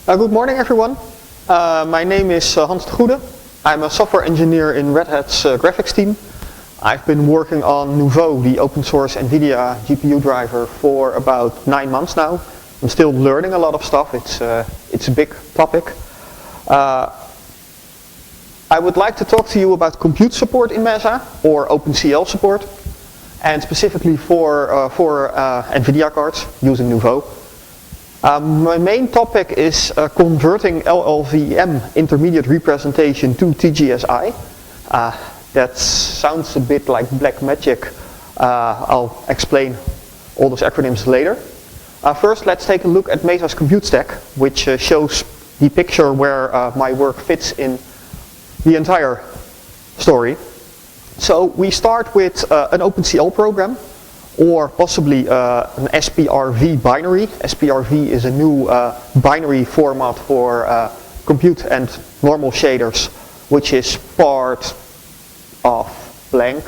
Good morning, everyone. My name is Hans de Goede. I'm a software engineer in Red Hat's graphics team. I've been working on Nouveau, the open source Nvidea GPU driver, for about 9 months now. I'm still learning a lot of stuff. It's a big topic. I would like to talk to you about compute support in Mesa, or OpenCL support, and specifically for Nvidia cards using Nouveau. My main topic is converting LLVM intermediate representation to TGSI. That sounds a bit like black magic. I'll explain all those acronyms later. First, let's take a look at Mesa's compute stack, which shows the picture where my work fits in the entire story. So we start with an OpenCL program, or possibly an SPRV binary. SPRV is a new binary format for compute and normal shaders, which is part of blank.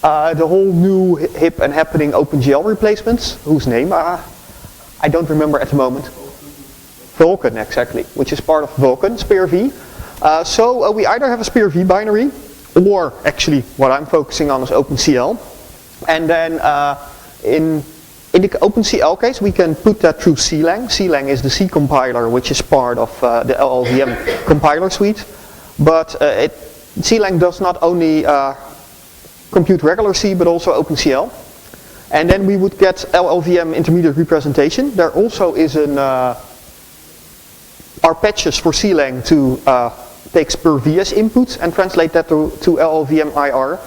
The whole new hip and happening OpenGL replacements, whose name I don't remember at the moment. Vulkan, exactly, which is part of Vulkan, SPRV. So we either have a SPRV binary, or actually what I'm focusing on is OpenCL. And then in the OpenCL case, we can put that through CLang. CLang is the C compiler, which is part of the LLVM compiler suite. But CLang does not only compute regular C, but also OpenCL. And then we would get LLVM intermediate representation. There also is are patches for CLang to take SPRV as input and translate that to LLVM IR.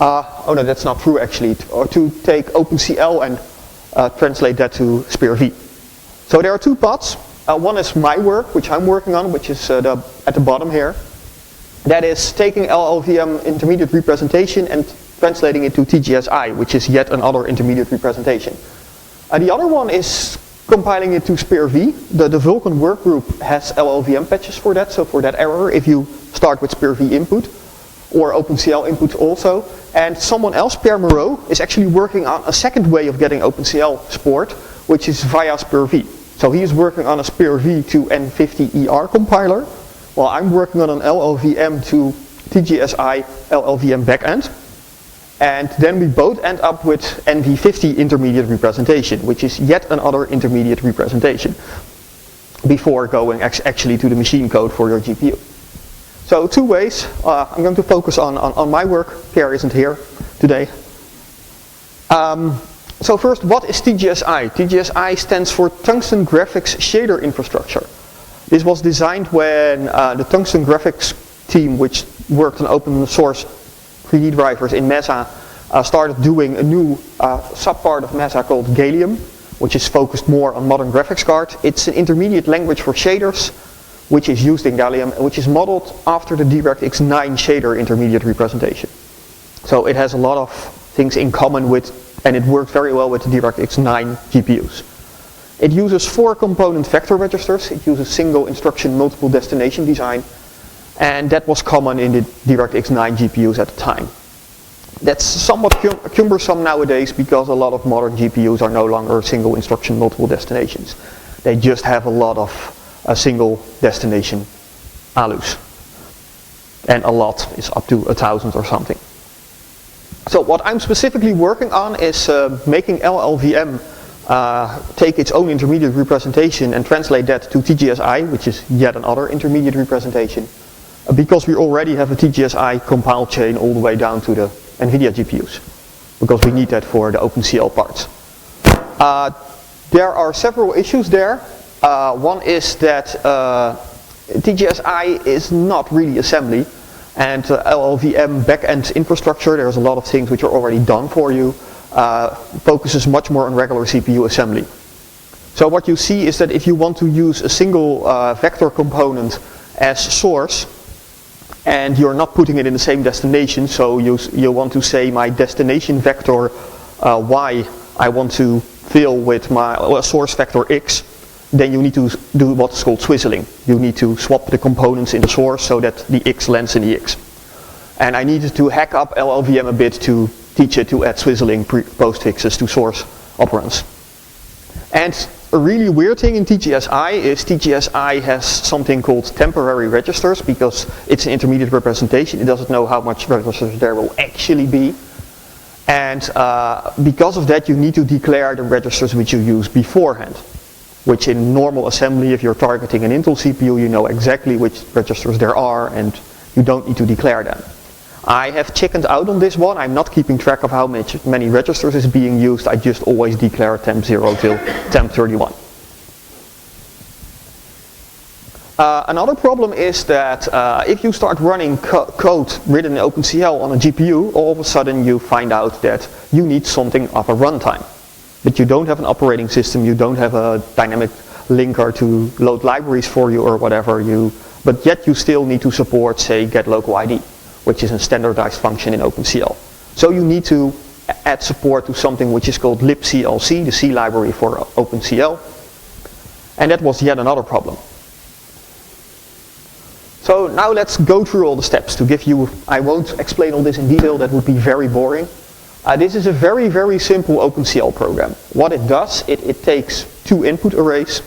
Oh no, that's not true actually. Or to take OpenCL and translate that to SPRV. So there are two paths. One is my work, which I'm working on, which is at the bottom here. That is taking LLVM intermediate representation and translating it to TGSI, which is yet another intermediate representation. The other one is compiling it to SPRV. The Vulkan workgroup has LLVM patches for that, so for that error, if you start with SPRV input, or OpenCL input also. And someone else, Pierre Moreau, is actually working on a second way of getting OpenCL support, which is via SPRV. So he is working on a SPRV to N50ER compiler, while I'm working on an LLVM to TGSI LLVM backend. And then we both end up with NV50 intermediate representation, which is yet another intermediate representation, before going actually to the machine code for your GPU. So two ways. I'm going to focus on my work. Pierre isn't here today. So first, what is TGSI? TGSI stands for Tungsten Graphics Shader Infrastructure. This was designed when the Tungsten Graphics team, which worked on open source 3D drivers in Mesa, started doing a new subpart of Mesa called Gallium, which is focused more on modern graphics cards. It's an intermediate language for shaders, which is used in Gallium, which is modeled after the DirectX 9 shader intermediate representation. So it has a lot of things in common with, and it works very well with the DirectX 9 GPUs. It uses 4 component vector registers. It uses single instruction multiple destination design, and that was common in the DirectX 9 GPUs at the time. That's somewhat cumbersome nowadays because a lot of modern GPUs are no longer single instruction multiple destinations. They just have a lot of a single destination ALUs. And a lot is up to 1,000 or something. So what I'm specifically working on is making LLVM take its own intermediate representation and translate that to TGSI, which is yet another intermediate representation. Because we already have a TGSI compile chain all the way down to the Nvidia GPUs. Because we need that for the OpenCL parts. There are several issues there. One is that TGSI is not really assembly, and LLVM backend infrastructure, there's a lot of things which are already done for you, focuses much more on regular CPU assembly. So what you see is that if you want to use a single vector component as source, and you're not putting it in the same destination, so you want to say my destination vector y I want to fill with my source vector x, then you need to do what's called swizzling. You need to swap the components in the source so that the x lands in the x. And I needed to hack up LLVM a bit to teach it to add swizzling postfixes to source operands. And a really weird thing in TGSI is TGSI has something called temporary registers because it's an intermediate representation. It doesn't know how much registers there will actually be. And because of that, you need to declare the registers which you use beforehand. Which in normal assembly, if you're targeting an Intel CPU, you know exactly which registers there are and you don't need to declare them. I have chickened out on this one. I'm not keeping track of how many registers is being used. I just always declare temp0 till temp31. Another problem is that if you start running code written in OpenCL on a GPU, all of a sudden you find out that you need something of a runtime. But you don't have an operating system, you don't have a dynamic linker to load libraries for you or whatever, but yet you still need to support, say, getLocalID, which is a standardized function in OpenCL. So you need to add support to something which is called libclc, the C library for OpenCL. And that was yet another problem. So now let's go through all the steps to give you, I won't explain all this in detail, that would be very boring. This is a very, very simple OpenCL program. What it does, it takes two input arrays.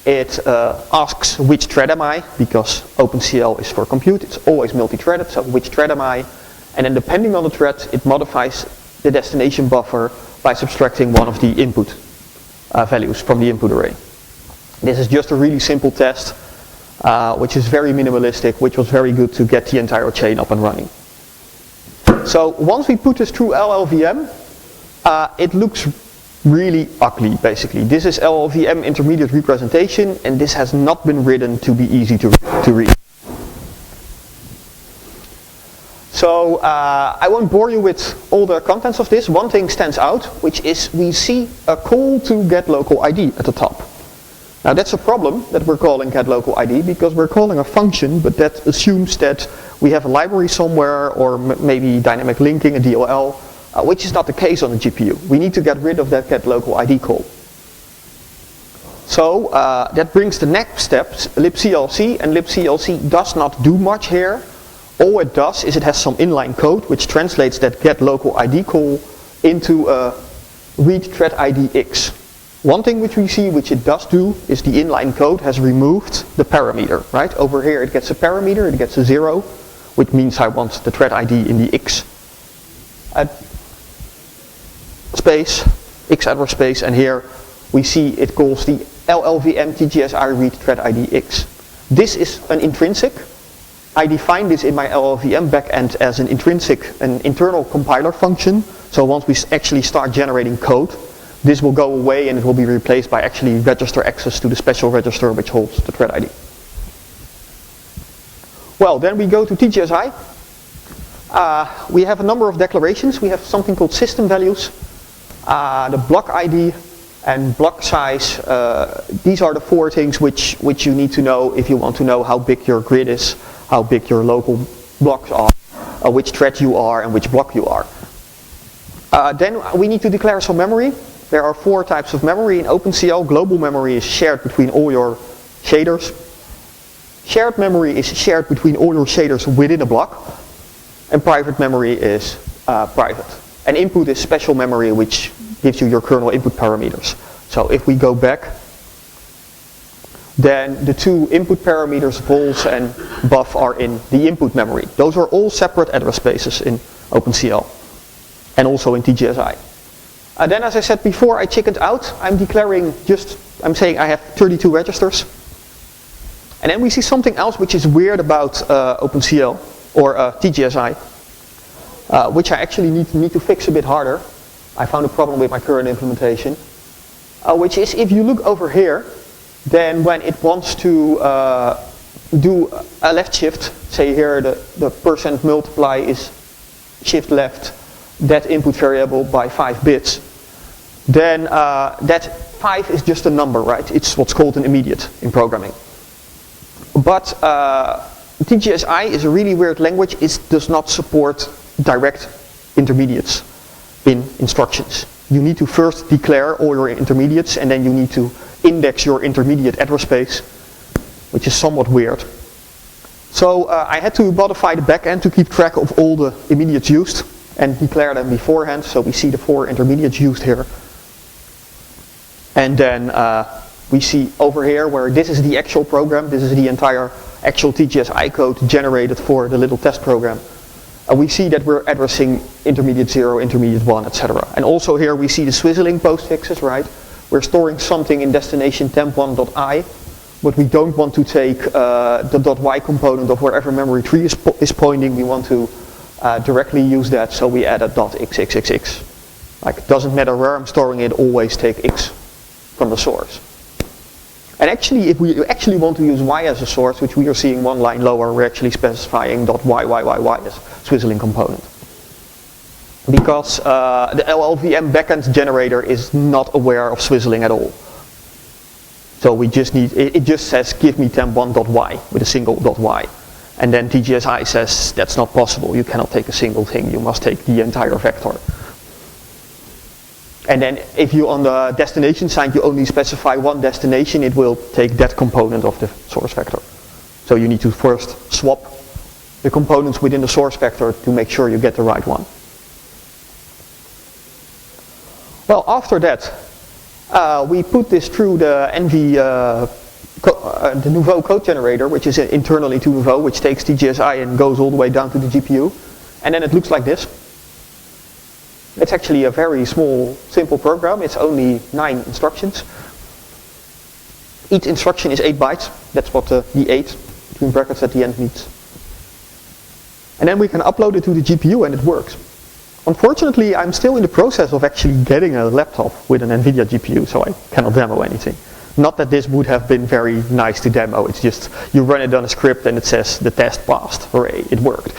It asks which thread am I, because OpenCL is for compute, it's always multi-threaded, so which thread am I? And then depending on the thread, it modifies the destination buffer by subtracting one of the input values from the input array. This is just a really simple test, which is very minimalistic, which was very good to get the entire chain up and running. So once we put this through LLVM, it looks really ugly, basically. This is LLVM intermediate representation, and this has not been written to be easy to read. So I won't bore you with all the contents of this. One thing stands out, which is we see a call to getLocalID at the top. Now that's a problem that we're calling getLocalID because we're calling a function, but that assumes that we have a library somewhere or maybe dynamic linking, a DLL, which is not the case on the GPU. We need to get rid of that getLocalID call. So that brings the next steps, libclc, and libclc does not do much here. All it does is it has some inline code which translates that getLocalID call into a read thread ID X. One thing which we see which it does do is the inline code has removed the parameter, right? Over here it gets a parameter, it gets a 0, which means I want the thread ID in the X space, X address space, and here we see it calls the LLVM TGSI read thread ID X. This is an intrinsic. I define this in my LLVM backend as an internal compiler function. So once we actually start generating code, this will go away and it will be replaced by actually register access to the special register which holds the thread ID. Well, then we go to TGSI. We have a number of declarations. We have something called system values, the block ID and block size. These are the four things which you need to know if you want to know how big your grid is, how big your local blocks are, which thread you are and which block you are. Then we need to declare some memory. There are four types of memory in OpenCL. Global memory is shared between all your shaders. Shared memory is shared between all your shaders within a block. And private memory is private. And input is special memory which gives you your kernel input parameters. So if we go back, then the two input parameters, vols and buff, are in the input memory. Those are all separate address spaces in OpenCL and also in TGSI. Then, as I said before, I chickened out. I'm saying I have 32 registers. And then we see something else which is weird about OpenCL or TGSI, which I actually need to fix a bit harder. I found a problem with my current implementation, which is if you look over here, then when it wants to do a left shift, say here the percent multiply is shift left that input variable by 5 bits, then that 5 is just a number, right? It's what's called an immediate in programming. But TGSI is a really weird language. It does not support direct intermediates in instructions. You need to first declare all your intermediates and then you need to index your intermediate address space, which is somewhat weird. So I had to modify the backend to keep track of all the immediates used and declare them beforehand. So we see the 4 intermediates used here. And then we see over here where this is the actual program, this is the entire actual TGSI code generated for the little test program. And we see that we're addressing intermediate 0, intermediate 1, etc. And also here we see the swizzling postfixes, right? We're storing something in destination temp1.i, but we don't want to take the .y component of wherever memory tree is pointing. We want to directly use that, so we add a .xxxx. Like, it doesn't matter where I'm storing it, always take x from the source. And actually, if we actually want to use y as a source, which we are seeing one line lower, we're actually specifying .yyyyy as swizzling component. Because the LLVM backend generator is not aware of swizzling at all. So we just need, it just says give me temp1.y with a single .y. And then TGSI says that's not possible, you cannot take a single thing, you must take the entire vector. And then if you on the destination side you only specify one destination, it will take that component of the source vector. So you need to first swap the components within the source vector to make sure you get the right one. Well, after that, we put this through the the Nouveau code generator, which is internally to Nouveau, which takes TGSI and goes all the way down to the GPU. And then it looks like this. It's actually a very small, simple program. It's only 9 instructions. Each instruction is 8 bytes. That's what the 8 between brackets at the end means. And then we can upload it to the GPU and it works. Unfortunately, I'm still in the process of actually getting a laptop with an Nvidea GPU, so I cannot demo anything. Not that this would have been very nice to demo, it's just you run it on a script and it says the test passed. Hooray, it worked.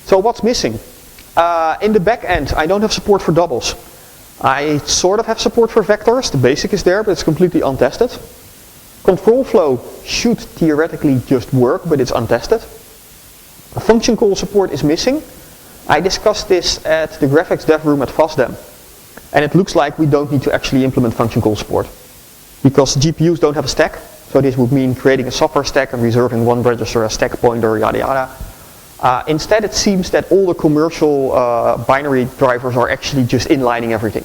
So what's missing? In the back end, I don't have support for doubles. I sort of have support for vectors, the basic is there, but it's completely untested. Control flow should theoretically just work, but it's untested. A function call support is missing. I discussed this at the graphics dev room at FOSDEM. And it looks like we don't need to actually implement function call support. Because GPUs don't have a stack, so this would mean creating a software stack and reserving one register as stack pointer, yada yada. Instead, it seems that all the commercial binary drivers are actually just inlining everything.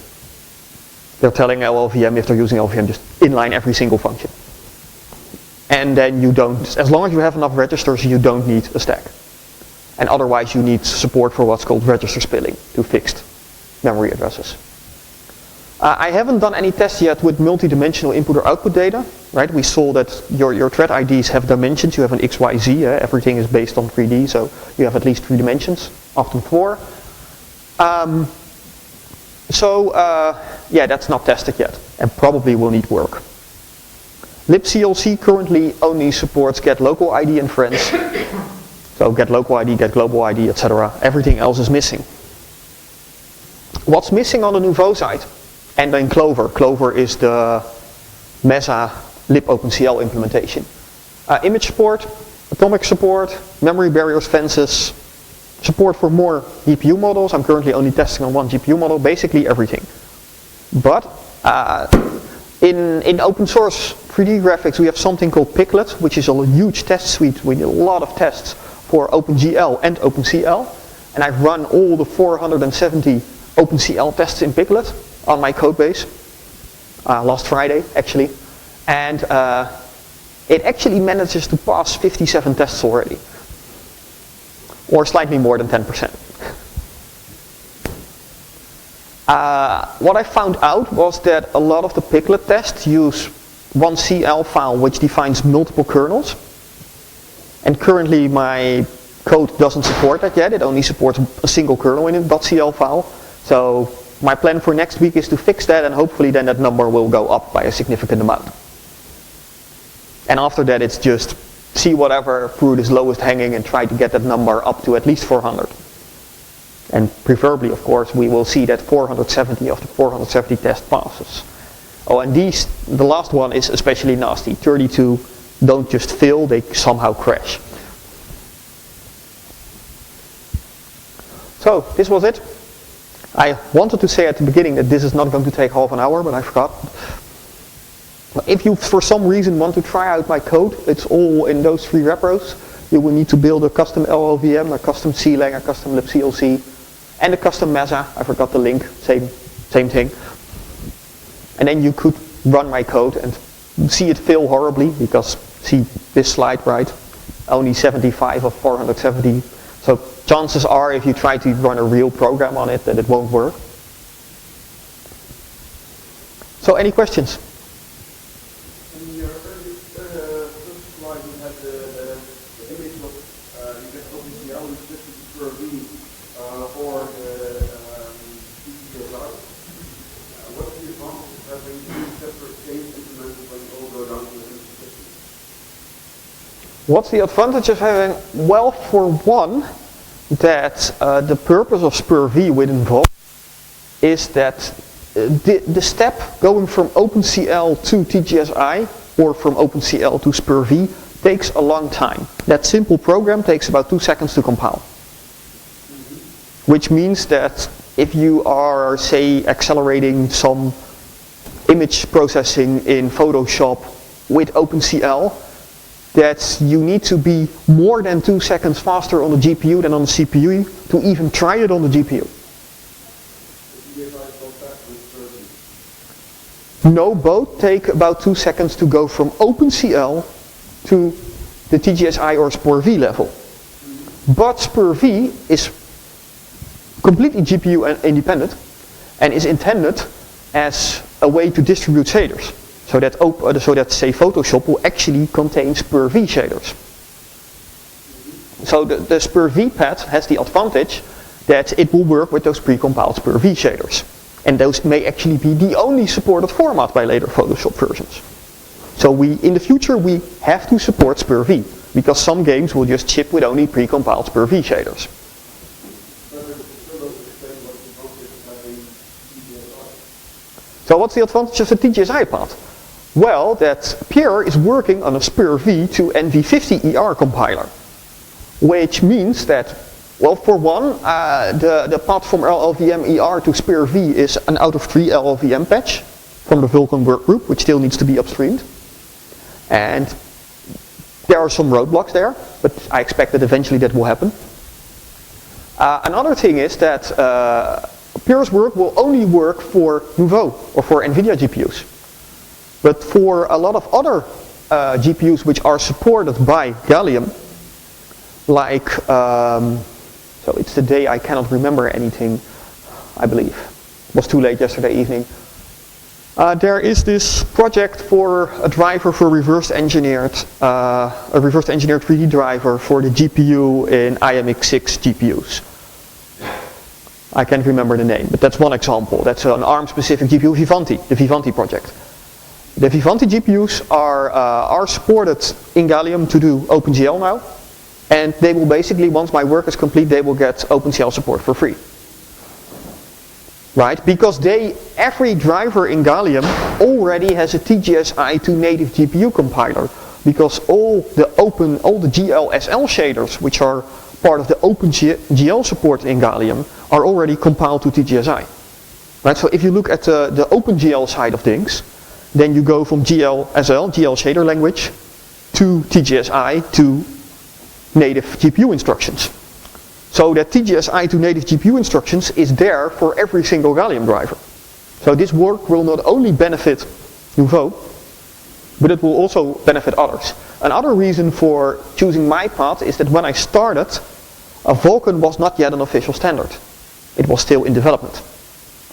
They're telling LLVM, if they're using LLVM, just inline every single function. And then you don't, as long as you have enough registers, you don't need a stack. And otherwise you need support for what's called register spilling to fixed memory addresses. I haven't done any tests yet with multi-dimensional input or output data. Right? We saw that your thread IDs have dimensions. You have an X, Y, Z. Everything is based on 3D, so you have at least 3 dimensions, often 4. Yeah, that's not tested yet, and probably will need work. libclc currently only supports get local ID and friends. So get local ID, get global ID, etc. Everything else is missing. What's missing on the Nouveau side? And then Clover. Clover is the Mesa lib OpenCL implementation. Image support, atomic support, memory barriers, fences, support for more GPU models. I'm currently only testing on one GPU model, basically everything. But in open source 3D graphics we have something called Piglet, which is a huge test suite with a lot of tests for OpenGL and OpenCL. And I've run all the 470 OpenCL tests in Piglet on my code base last Friday actually. And it actually manages to pass 57 tests already. Or slightly more than 10%. What I found out was that a lot of the Piglet tests use one CL file which defines multiple kernels. And currently my code doesn't support that yet, it only supports a single kernel in a .cl file. So my plan for next week is to fix that, and hopefully then that number will go up by a significant amount. And after that it's just see whatever fruit is lowest hanging and try to get that number up to at least 400. And preferably, of course, we will see that 470 of the 470 test passes. Oh, and the last one is especially nasty. 32 don't just fail, they somehow crash. So, this was it. I wanted to say at the beginning that this is not going to take half an hour, but I forgot. If you, for some reason, want to try out my code, it's all in those 3 repos. You will need to build a custom LLVM, a custom CLang, a custom libclc, and the custom Mesa, I forgot the link, same thing. And then you could run my code and see it fail horribly, because see this slide, right? Only 75 of 470. So chances are, if you try to run a real program on it, that it won't work. So any questions? In your first slide, you had the image of you get OpenCL with 50 per V or the TCSI. What's the advantage of having two separate games implemented when you all go down to the 50? What's the advantage of having? Well, for one, that the purpose of SPUR-V with Involve is that the step going from OpenCL to TGSI or from OpenCL to SPUR-V takes a long time. That simple program takes about 2 seconds to compile. Which means that if you are, say, accelerating some image processing in Photoshop with OpenCL, that you need to be more than 2 seconds faster on the GPU than on the CPU to even try it on the GPU. No, both take about 2 seconds to go from OpenCL to the TGSI or SPUR-V level. But SPUR-V is completely GPU independent and is intended as a way to distribute shaders. So that say Photoshop will actually contain SPUR-V shaders. So the SPUR-V pad has the advantage that it will work with those pre-compiled SPUR-V shaders. And those may actually be the only supported format by later Photoshop versions. So in the future we have to support SPUR-V, because some games will just ship with only pre-compiled SPUR-V shaders. So what's the advantage of the TGSI path? Well, that Pierre is working on a SPUR-V to NV50 ER compiler, which means that, well, for one, the path from LLVM ER to SPUR-V is an out of 3 LLVM patch from the Vulkan workgroup, which still needs to be upstreamed. And there are some roadblocks there, but I expect that eventually that will happen. Another thing is that Pierre's work will only work for Nouveau or for Nvidea GPUs. But for a lot of other GPUs which are supported by Gallium, like, so it's the day I cannot remember anything, I believe. It was too late yesterday evening. There is this project for a driver for reverse engineered 3D driver for the GPU in IMX6 GPUs. I can't remember the name, but that's one example. That's an ARM-specific GPU, Vivanti, the Vivanti project. The Vivanti GPUs are supported in Gallium to do OpenCL now, and they will basically, once my work is complete, they will get OpenCL support for free. Right? Because every driver in Gallium already has a TGSI to native GPU compiler, because all the GLSL shaders, which are part of the OpenGL support in Gallium, are already compiled to TGSI. Right? So if you look at the OpenGL side of things, then you go from GLSL, GL shader language, to TGSI to native GPU instructions. So that TGSI to native GPU instructions is there for every single Gallium driver. So this work will not only benefit Nouveau, but it will also benefit others. Another reason for choosing my path is that when I started, Vulkan was not yet an official standard. It was still in development.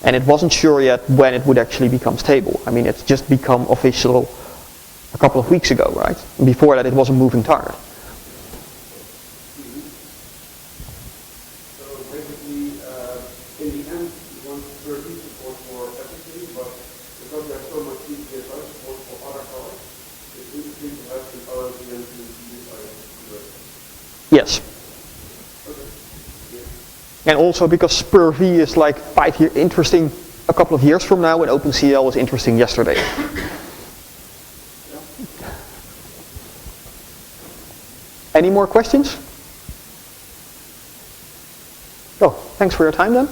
And it wasn't sure yet when it would actually become stable. I mean, it's just become official a couple of weeks ago, right? Before that it was a moving target. So basically, in the end, you want SPUR-V support for everything, but because you have so much TGSI support for other colors, it's interesting to have the LLVM to TGSI. Yes. And also because SPUR-V is like interesting a couple of years from now, and OpenCL was interesting yesterday. Any more questions? Oh, thanks for your time then.